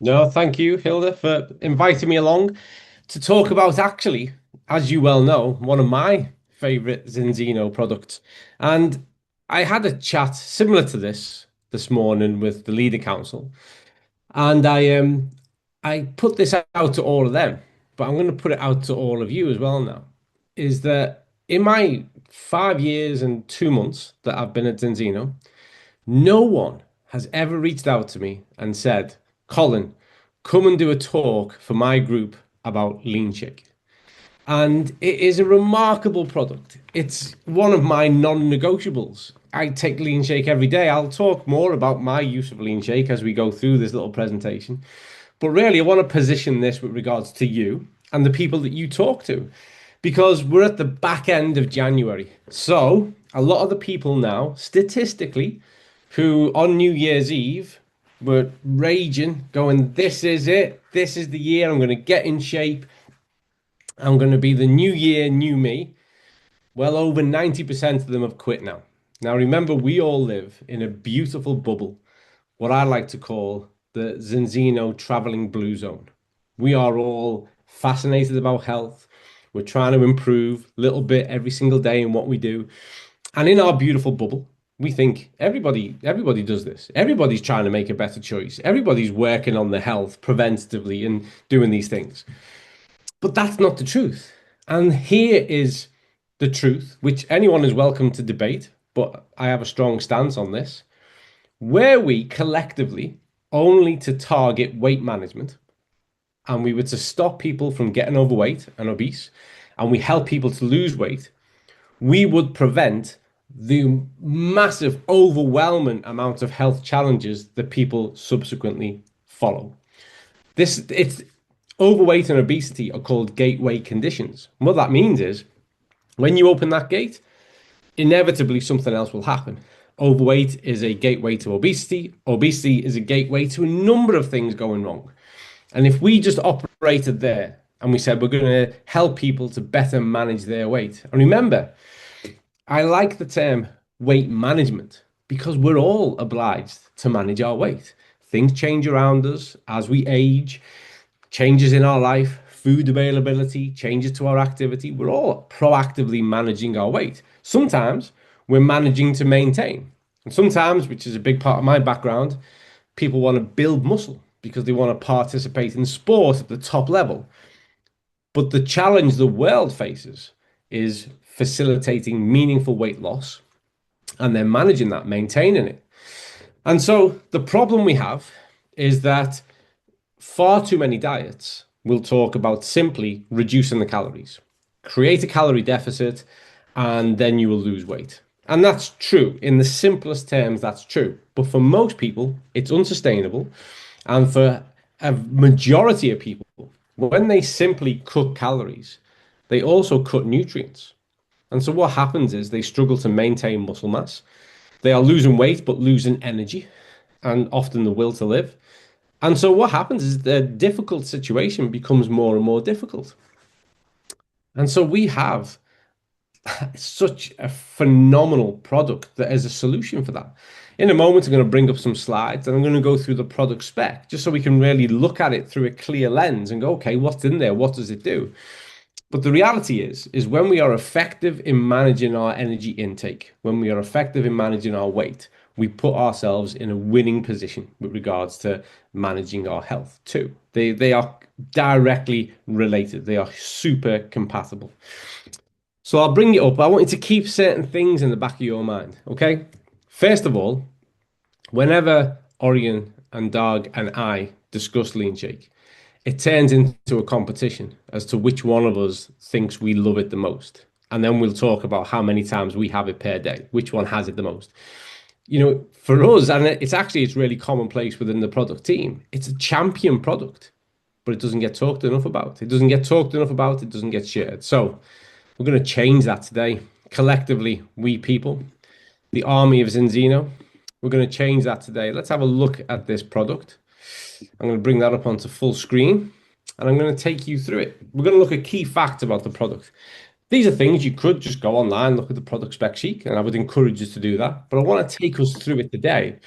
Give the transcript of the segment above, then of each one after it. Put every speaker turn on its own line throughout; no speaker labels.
No, thank you, Hilda, for inviting me along to talk about actually, as you well know, one of my favorite Zinzino products. And I had a chat similar to this morning with the leader council, and I put this out to all of them, but I'm going to put it out to all of you as well now. Is that in my 5 years and 2 months that I've been at Zinzino, no one has ever reached out to me and said, Colin, come and do a talk for my group about LeanShake. And it is a remarkable product. It's one of my non-negotiables. I take LeanShake every day. I'll talk more about my use of LeanShake as we go through this little presentation. But really, I want to position this with regards to you and the people that you talk to, because we're at the back end of January. So a lot of the people now, statistically, who on New Year's Eve were raging, going, "This is it. This is the year. I'm going to get in shape. I'm going to be the new year, new me." Well, over 90% of them have quit now. Now, remember, we all live in a beautiful bubble, what I like to call the Zinzino traveling blue zone. We are all fascinated about health. We're trying to improve a little bit every single day in what we do. And in our beautiful bubble, we think everybody does this. Everybody's trying to make a better choice. Everybody's working on their health preventatively and doing these things. But that's not the truth. And here is the truth, which anyone is welcome to debate, but I have a strong stance on this. Where we collectively only to target weight management and we were to stop people from getting overweight and obese, and we help people to lose weight, we would prevent the massive, overwhelming amount of health challenges that people subsequently follow. It's overweight and obesity are called gateway conditions. And what that means is when you open that gate, inevitably something else will happen. Overweight is a gateway to obesity. Obesity is a gateway to a number of things going wrong. And if we just operated there and we said we're going to help people to better manage their weight, and remember, I like the term weight management because we're all obliged to manage our weight. Things change around us as we age, changes in our life, food availability, changes to our activity. We're all proactively managing our weight. Sometimes we're managing to maintain. And sometimes, which is a big part of my background, people want to build muscle because they want to participate in sport at the top level. But the challenge the world faces is facilitating meaningful weight loss and then managing that, maintaining it. And so the problem we have is that far too many diets will talk about simply reducing the calories, create a calorie deficit, and then you will lose weight. And that's true. In the simplest terms, that's true. But for most people, it's unsustainable. And for a majority of people, when they simply cut calories, they also cut nutrients. And so what happens is they struggle to maintain muscle mass. They are losing weight, but losing energy and often the will to live. And so what happens is the difficult situation becomes more and more difficult. And so we have such a phenomenal product that is a solution for that. In a moment, I'm going to bring up some slides and I'm going to go through the product spec just so we can really look at it through a clear lens and go, okay, what's in there? What does it do? But the reality is when we are effective in managing our energy intake, when we are effective in managing our weight, we put ourselves in a winning position with regards to managing our health too. They are directly related. They are super compatible. So I'll bring it up. I want you to keep certain things in the back of your mind, okay? First of all, whenever Orion and Dag and I discuss LeanShake, it turns into a competition as to which one of us thinks we love it the most. And then we'll talk about how many times we have it per day, which one has it the most. You know, for us, and it's really commonplace within the product team, it's a champion product, but it doesn't get talked enough about. It doesn't get talked enough about, it doesn't get shared. So we're going to change that today. Collectively, we people, the army of Zinzino, we're going to change that today. Let's have a look at this product. I'm going to bring that up onto full screen and I'm going to take you through it. We're going to look at key facts about the product. These are things you could just go online, look at the product spec sheet, and I would encourage you to do that. But I want to take us through it today,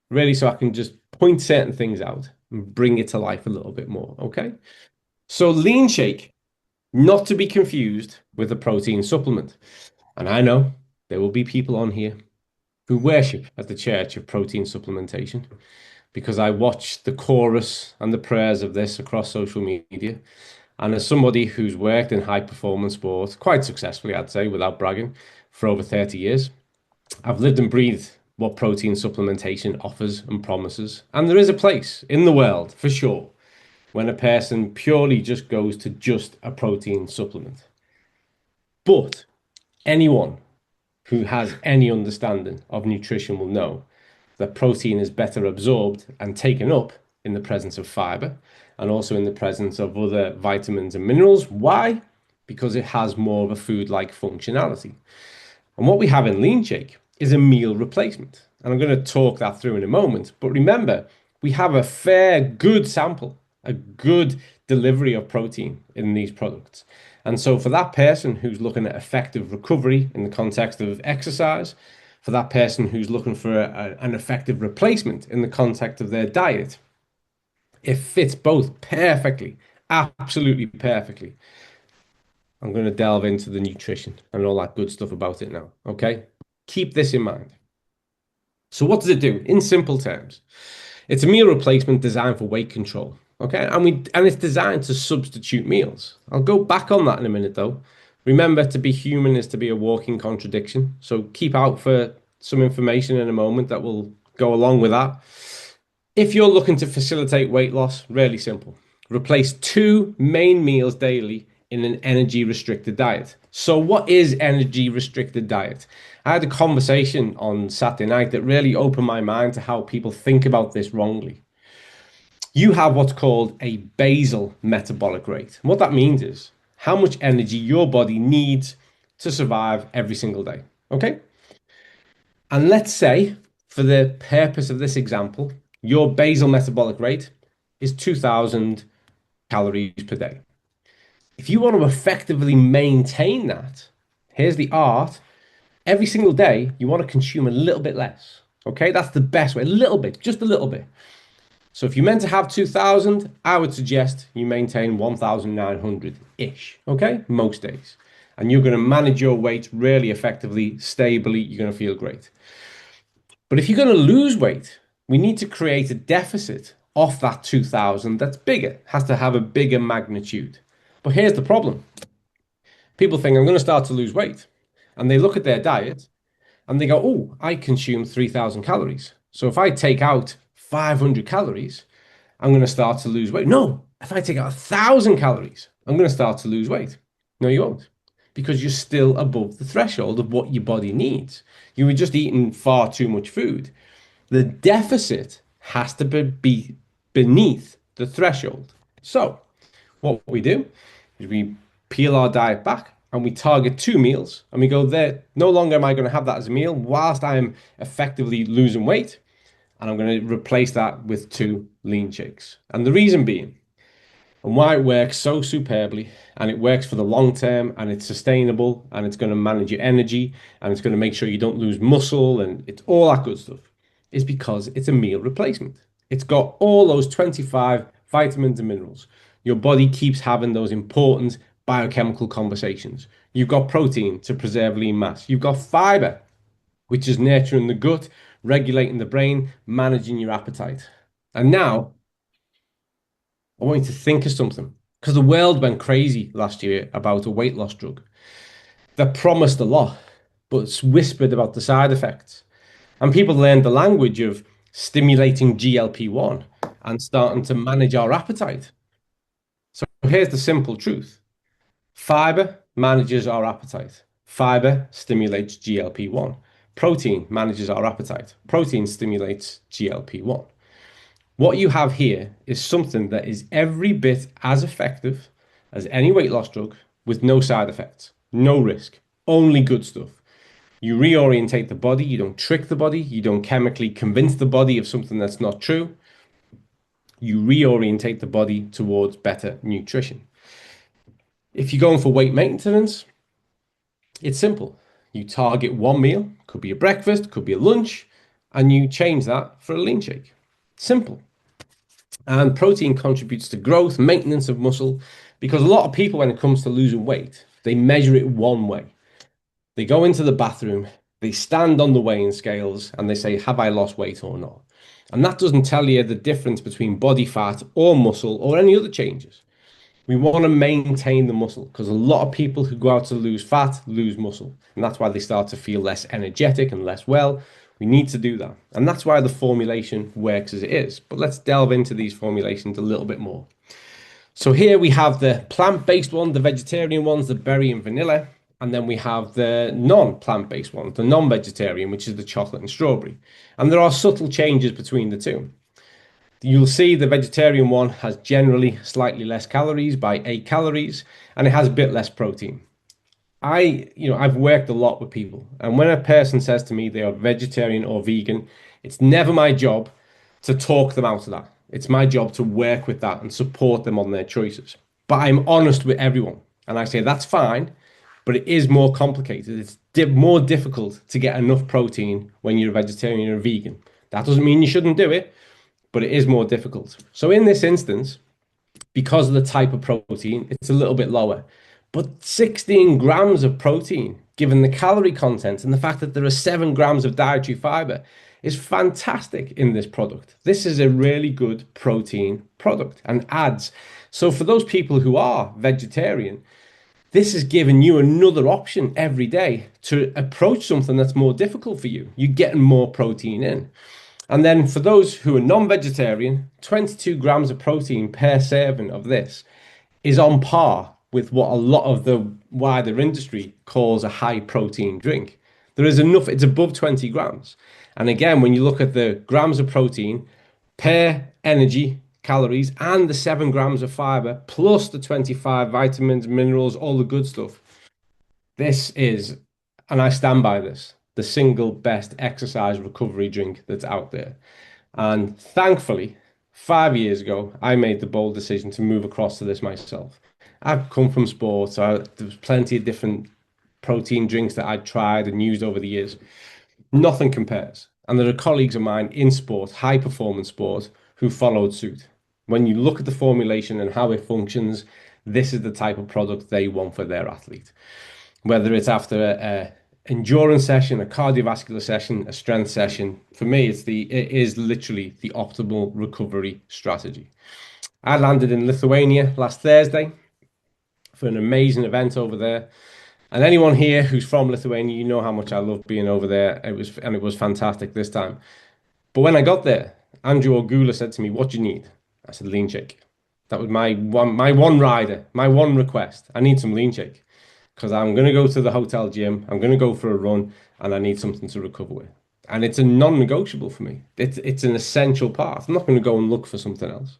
really, so I can just point certain things out. and bring it to life a little bit more. Okay. So LeanShake, not to be confused with a protein supplement. And I know there will be people on here who worship at the church of protein supplementation because I watch the chorus and the prayers of this across social media. And as somebody who's worked in high performance sports quite successfully, I'd say, without bragging, for over 30 years, I've lived and breathed what protein supplementation offers and promises. And there is a place in the world, for sure, when a person purely just goes to just a protein supplement. But anyone who has any understanding of nutrition will know that protein is better absorbed and taken up in the presence of fiber and also in the presence of other vitamins and minerals. Why? Because it has more of a food-like functionality. And what we have in LeanShake is a meal replacement. And I'm going to talk that through in a moment. But remember, we have a fair, good sample, a good delivery of protein in these products. And so for that person who's looking at effective recovery in the context of exercise, for that person who's looking for an effective replacement in the context of their diet, it fits both perfectly, absolutely perfectly. I'm going to delve into the nutrition and all that good stuff about it now. Okay. Keep this in mind. So what does it do? In simple terms, it's a meal replacement designed for weight control. Okay. And it's designed to substitute meals. I'll go back on that in a minute though. Remember, to be human is to be a walking contradiction. So keep out for some information in a moment that will go along with that. If you're looking to facilitate weight loss, really simple. Replace 2 main meals daily in an energy restricted diet. So what is energy restricted diet? I had a conversation on Saturday night that really opened my mind to how people think about this wrongly. You have what's called a basal metabolic rate. And what that means is how much energy your body needs to survive every single day. Okay? And let's say, for the purpose of this example, your basal metabolic rate is 2,000 calories per day. If you want to effectively maintain that, here's the art. Every single day, you want to consume a little bit less. Okay, that's the best way. A little bit, just a little bit. So if you're meant to have 2,000, I would suggest you maintain 1,900-ish. Okay, most days. And you're going to manage your weight really effectively, stably. You're going to feel great. But if you're going to lose weight, we need to create a deficit off that 2,000 that's bigger, has to have a bigger magnitude. But here's the problem. People think I'm going to start to lose weight. And they look at their diet and they go, oh, I consume 3,000 calories. So if I take out 500 calories, I'm going to start to lose weight. No, if I take out 1,000 calories, I'm going to start to lose weight. No, you won't. Because you're still above the threshold of what your body needs. You were just eating far too much food. The deficit has to be beneath the threshold. So what we do is we peel our diet back and we target 2 meals and we go there. No longer am I going to have that as a meal whilst I'm effectively losing weight. And I'm going to replace that with 2 LeanShakes. And the reason being, and why it works so superbly, and it works for the long term, and it's sustainable, and it's going to manage your energy, and it's going to make sure you don't lose muscle, and it's all that good stuff, is because it's a meal replacement. It's got all those 25 vitamins and minerals. Your body keeps having those important biochemical conversations. You've got protein to preserve lean mass. You've got fiber, which is nurturing the gut, regulating the brain, managing your appetite. And now, I want you to think of something, because the world went crazy last year about a weight loss drug that promised a lot, but it's whispered about the side effects. And people learned the language of stimulating GLP-1 and starting to manage our appetite. So here's the simple truth. Fiber manages our appetite. Fiber stimulates GLP-1. Protein manages our appetite. Protein stimulates GLP-1. What you have here is something that is every bit as effective as any weight loss drug with no side effects, no risk, only good stuff. You reorientate the body, you don't trick the body, you don't chemically convince the body of something that's not true. You reorientate the body towards better nutrition. If you're going for weight maintenance, it's simple. You target 1 meal, could be a breakfast, could be a lunch, and you change that for a LeanShake. Simple. And protein contributes to growth, maintenance of muscle, because a lot of people, when it comes to losing weight, they measure it one way. They go into the bathroom, they stand on the weighing scales, and they say, have I lost weight or not? And that doesn't tell you the difference between body fat or muscle or any other changes. We want to maintain the muscle because a lot of people who go out to lose fat lose muscle. And that's why they start to feel less energetic and less well. We need to do that. And that's why the formulation works as it is. But let's delve into these formulations a little bit more. So here we have the plant-based one, the vegetarian ones, the berry and vanilla. And then we have the non-plant-based one, the non-vegetarian, which is the chocolate and strawberry. And there are subtle changes between the two. You'll see the vegetarian one has generally slightly less calories by 8 calories, and it has a bit less protein. I've worked a lot with people, and when a person says to me they are vegetarian or vegan, it's never my job to talk them out of that. It's my job to work with that and support them on their choices. But I'm honest with everyone, and I say that's fine, but it is more complicated. It's more difficult to get enough protein when you're a vegetarian or a vegan. That doesn't mean you shouldn't do it, but it is more difficult. So in this instance, because of the type of protein, it's a little bit lower. But 16 grams of protein, given the calorie content and the fact that there are 7 grams of dietary fiber, is fantastic in this product. This is a really good protein product and adds. So for those people who are vegetarian, this is giving you another option every day to approach something that's more difficult for you. You're getting more protein in. And then for those who are non-vegetarian, 22 grams of protein per serving of this is on par with what a lot of the wider industry calls a high protein drink. There is enough, it's above 20 grams. And again, when you look at the grams of protein per energy, calories, and the 7 grams of fiber, plus the 25 vitamins, minerals, all the good stuff, this is, and I stand by this, the single best exercise recovery drink that's out there. And thankfully, 5 years ago, I made the bold decision to move across to this myself. I've come from sports. There's plenty of different protein drinks that I'd tried and used over the years. Nothing compares. And there are colleagues of mine in sport, high performance sport, who followed suit. When you look at the formulation and how it functions, this is the type of product they want for their athlete. Whether it's after a endurance session, a cardiovascular session, a strength session, for me, it is literally the optimal recovery strategy. I landed in Lithuania last Thursday for an amazing event over there. And anyone here who's from Lithuania, you know how much I love being over there. It was fantastic this time. But when I got there, Andrew Ogula said to me, "What do you need?" I said, "LeenShake." That was my one rider, my one request. I need some LeenShake because I'm going to go to the hotel gym, I'm going to go for a run, and I need something to recover with. And it's a non-negotiable for me. It's an essential part. I'm not going to go and look for something else.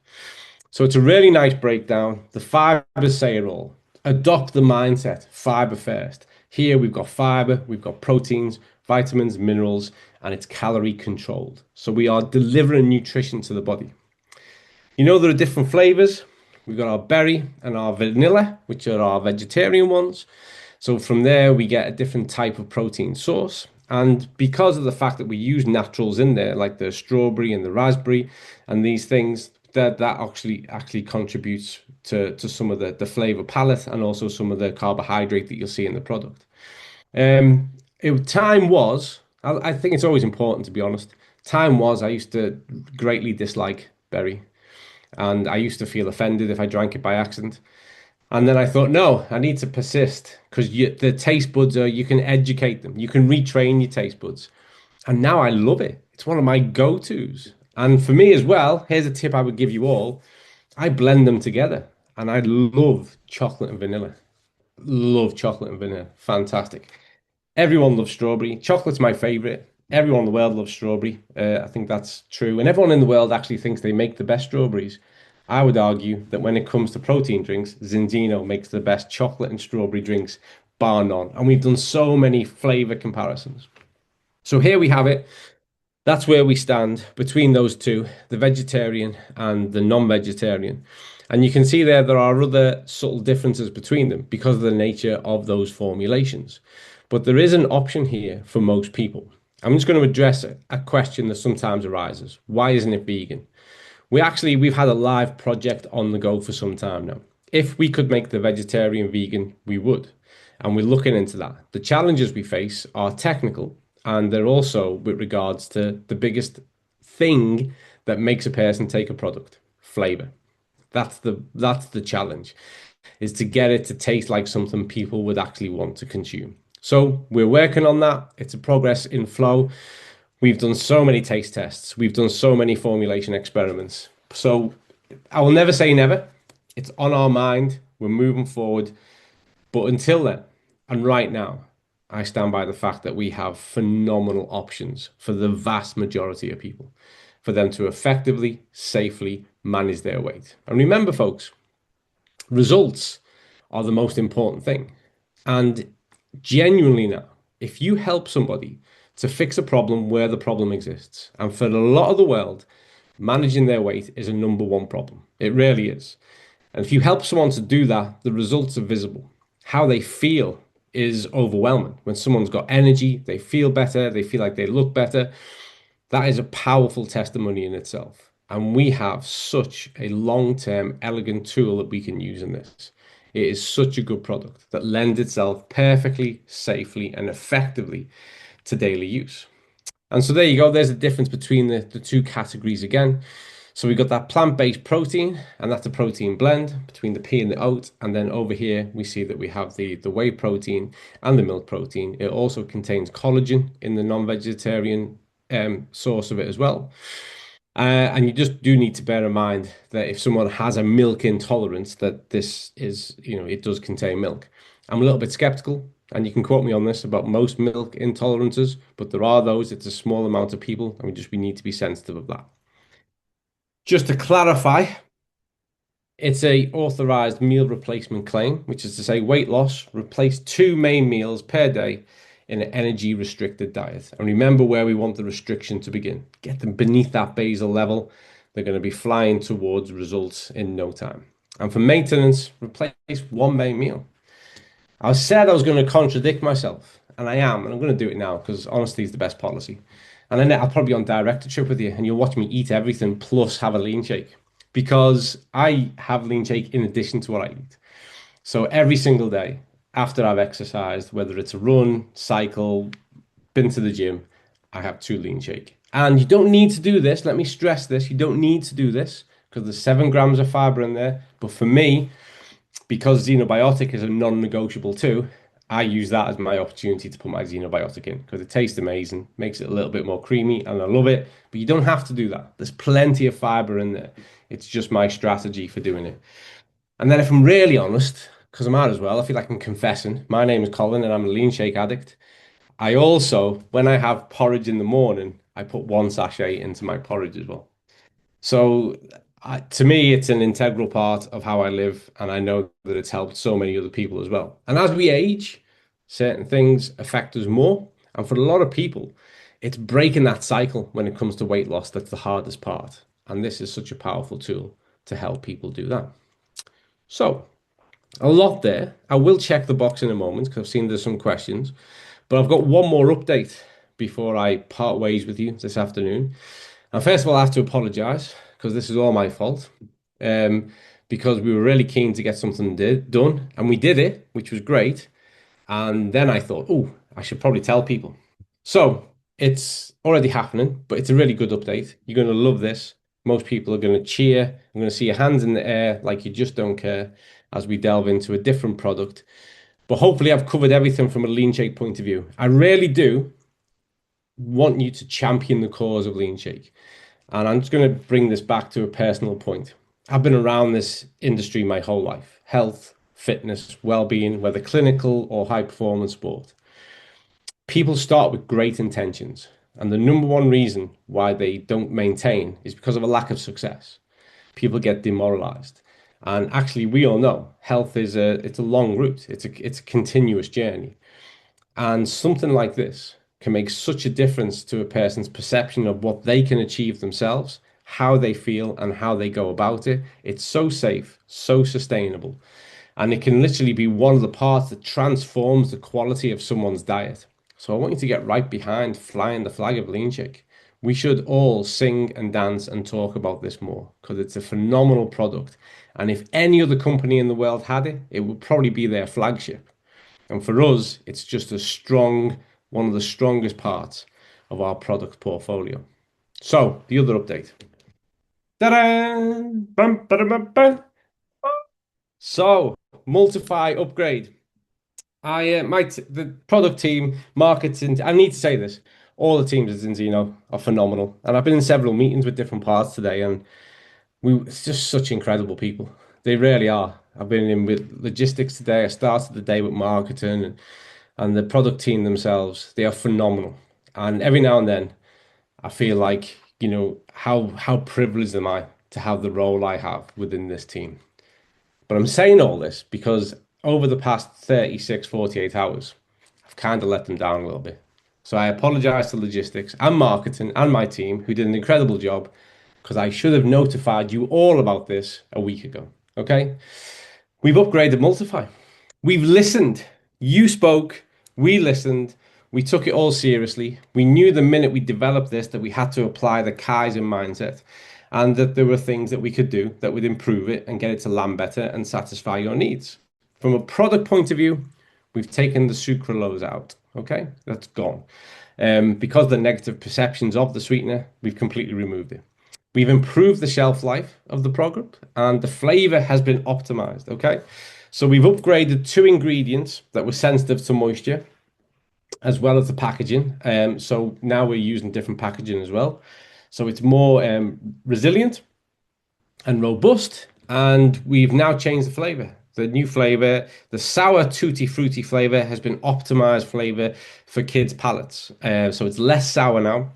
So it's a really nice breakdown. The fibers say it all. Adopt the mindset, fiber first. Here we've got fiber, we've got proteins, vitamins, minerals, and it's calorie controlled. So we are delivering nutrition to the body. You know, there are different flavors. We've got our berry and our vanilla, which are our vegetarian ones. So from there, we get a different type of protein source. And because of the fact that we use naturals in there, like the strawberry and the raspberry and these things, that actually contributes to some of the flavor palette and also some of the carbohydrate that you'll see in the product. Time was, I think it's always important to be honest. Time was, I used to greatly dislike berry. And I used to feel offended if I drank it by accident. And then I thought, no, I need to persist because the taste buds you can educate them. You can retrain your taste buds. And now I love it. It's one of my go-tos. And for me as well, here's a tip I would give you all. I blend them together and I love chocolate and vanilla. Love chocolate and vanilla. Fantastic. Everyone loves strawberry. Chocolate's my favorite. Everyone in the world loves strawberry. I think that's true. And everyone in the world actually thinks they make the best strawberries. I would argue that when it comes to protein drinks, Zinzino makes the best chocolate and strawberry drinks, bar none. And we've done so many flavor comparisons. So here we have it. That's where we stand between those two, the vegetarian and the non-vegetarian. And you can see there are other subtle differences between them because of the nature of those formulations. But there is an option here for most people. I'm just going to address a question that sometimes arises. Why isn't it vegan? We've had a live project on the go for some time now. If we could make the vegetarian vegan, we would. And we're looking into that. The challenges we face are technical, and they're also with regards to the biggest thing that makes a person take a product, flavor. That's the challenge, is to get it to taste like something people would actually want to consume. So we're working on that. It's a progress in flow. We've done so many taste tests. We've done so many formulation experiments. So I will never say never. It's on our mind. We're moving forward. But until then, and right now, I stand by the fact that we have phenomenal options for the vast majority of people, for them to effectively, safely manage their weight. And remember, folks, results are the most important thing. And genuinely now, if you help somebody to fix a problem where the problem exists, and for a lot of the world, managing their weight is a number one problem. It really is. And if you help someone to do that, the results are visible. How they feel is overwhelming. When someone's got energy, they feel better, they feel like they look better. That is a powerful testimony in itself. And we have such a long-term, elegant tool that we can use in this. It is such a good product that lends itself perfectly, safely, and effectively to daily use. And so there you go. There's a difference between the two categories again. So we've got that plant-based protein, and that's a protein blend between the pea and the oat. And then over here, we see that we have the whey protein and the milk protein. It also contains collagen in the non-vegetarian source of it as well. And you just do need to bear in mind that if someone has a milk intolerance, that this is, it does contain milk. I'm a little bit skeptical, and you can quote me on this about most milk intolerances, but there are those. It's a small amount of people, and we need to be sensitive of that. Just to clarify, it's a authorized meal replacement claim, which is to say weight loss, replace 2 main meals per day in an energy restricted diet. And remember where we want the restriction to begin. Get them beneath that basal level. They're going to be flying towards results in no time. And for maintenance, replace 1 main meal. I said I was going to contradict myself, and I am, and I'm going to do it now because honesty is the best policy. And then I'll probably be on directorship with you, and you'll watch me eat everything plus have a LeanShake, because I have LeanShake in addition to what I eat. So every single day after I've exercised, whether it's a run, cycle, been to the gym, I have 2 LeanShake. And you don't need to do this. Let me stress this. You don't need to do this because there's 7 grams of fiber in there. But for me, because xenobiotic is a non-negotiable too, I use that as my opportunity to put my xenobiotic in because it tastes amazing, makes it a little bit more creamy, and I love it. But you don't have to do that. There's plenty of fiber in there. It's just my strategy for doing it. And then if I'm really honest, because I might as well, I feel like I'm confessing. My name is Colin and I'm a LeanShake addict. I also, when I have porridge in the morning, I put 1 sachet into my porridge as well. So to me, it's an integral part of how I live, and I know that it's helped so many other people as well. And as we age, certain things affect us more. And for a lot of people, it's breaking that cycle when it comes to weight loss that's the hardest part. And this is such a powerful tool to help people do that. So, a lot there. I will check the box in a moment because I've seen there's some questions, but I've got one more update before I part ways with you this afternoon. And first of all, I have to apologize because this is all my fault. Because we were really keen to get something done, and we did it, which was great. And then I thought, oh, I should probably tell people. So it's already happening, but it's a really good update. You're going to love this. Most people are going to cheer. I'm going to see your hands in the air like you just don't care as we delve into a different product. But hopefully I've covered everything from a LeanShake point of view. I really do want you to champion the cause of LeanShake. And I'm just going to bring this back to a personal point. I've been around this industry my whole life. Health, fitness, well-being, whether clinical or high performance sport. People start with great intentions. And the number one reason why they don't maintain is because of a lack of success. People get demoralized. And actually, we all know health is it's a long route. It's a continuous journey. And something like this can make such a difference to a person's perception of what they can achieve themselves, how they feel, and how they go about it. It's so safe, so sustainable. And it can literally be one of the parts that transforms the quality of someone's diet. So I want you to get right behind flying the flag of LeanShake. We should all sing and dance and talk about this more because it's a phenomenal product. And if any other company in the world had it, it would probably be their flagship. And for us, it's just a strong, one of the strongest parts of our product portfolio. So the other update. Ta-da! Bum, ba-da-bum, bum. So Multify upgrade. The product team, marketing. I need to say this. All the teams at Zinzino are phenomenal, and I've been in several meetings with different parts today, and it's just such incredible people. They really are. I've been in with logistics today. I started the day with marketing and the product team themselves. They are phenomenal. And every now and then, I feel like, how privileged am I to have the role I have within this team. But I'm saying all this because over the past 36, 48 hours, I've kind of let them down a little bit. So I apologize to logistics and marketing and my team who did an incredible job because I should have notified you all about this a week ago. Okay? We've upgraded Multify. We've listened. You spoke, we listened, we took it all seriously. We knew the minute we developed this that we had to apply the Kaizen mindset and that there were things that we could do that would improve it and get it to land better and satisfy your needs. From a product point of view, we've taken the sucralose out. Okay, that's gone. Because the negative perceptions of the sweetener, we've completely removed it. We've improved the shelf life of the product and the flavor has been optimized. Okay, so we've upgraded two ingredients that were sensitive to moisture as well as the packaging. So now we're using different packaging as well. So it's more resilient and robust. And we've now changed the flavor. The new flavor, the sour tutti frutti flavor, has been optimized flavor for kids' palates. So it's less sour now.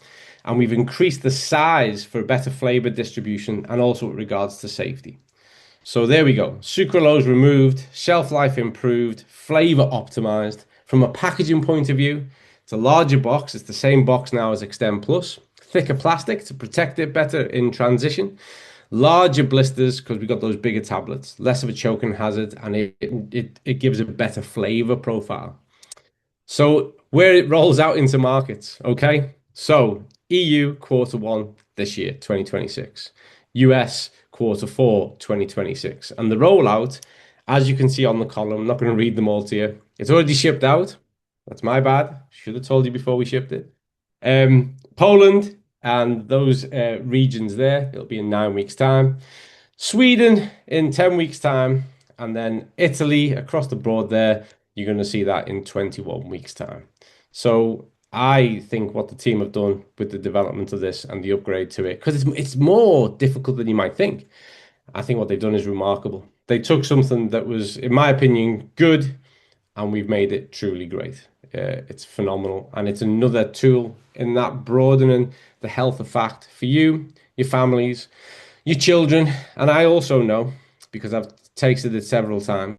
And we've increased the size for better flavor distribution and also with regards to safety. So there we go. Sucralose removed, shelf life improved, flavor optimized. From a packaging point of view, it's a larger box. It's the same box now as Extend Plus. Thicker plastic to protect it better in transition. Larger blisters because we've got those bigger tablets. Less of a choking hazard, and it gives a better flavor profile. So where it rolls out into markets, okay? So EU Q1 this year, 2026. US Q4, 2026. And the rollout, as you can see on the column, I'm not going to read them all to you. It's already shipped out. That's my bad. Should have told you before we shipped it. Poland and those regions there, it'll be in 9 weeks' time. Sweden in 10 weeks' time. And then Italy across the board there, you're going to see that in 21 weeks' time. So I think what the team have done with the development of this and the upgrade to it, because it's more difficult than you might think. I think what they've done is remarkable. They took something that was, in my opinion, good, and we've made it truly great. It's phenomenal, and it's another tool in that broadening the health effect for you, your families, your children, and I also know, because I've tasted it several times,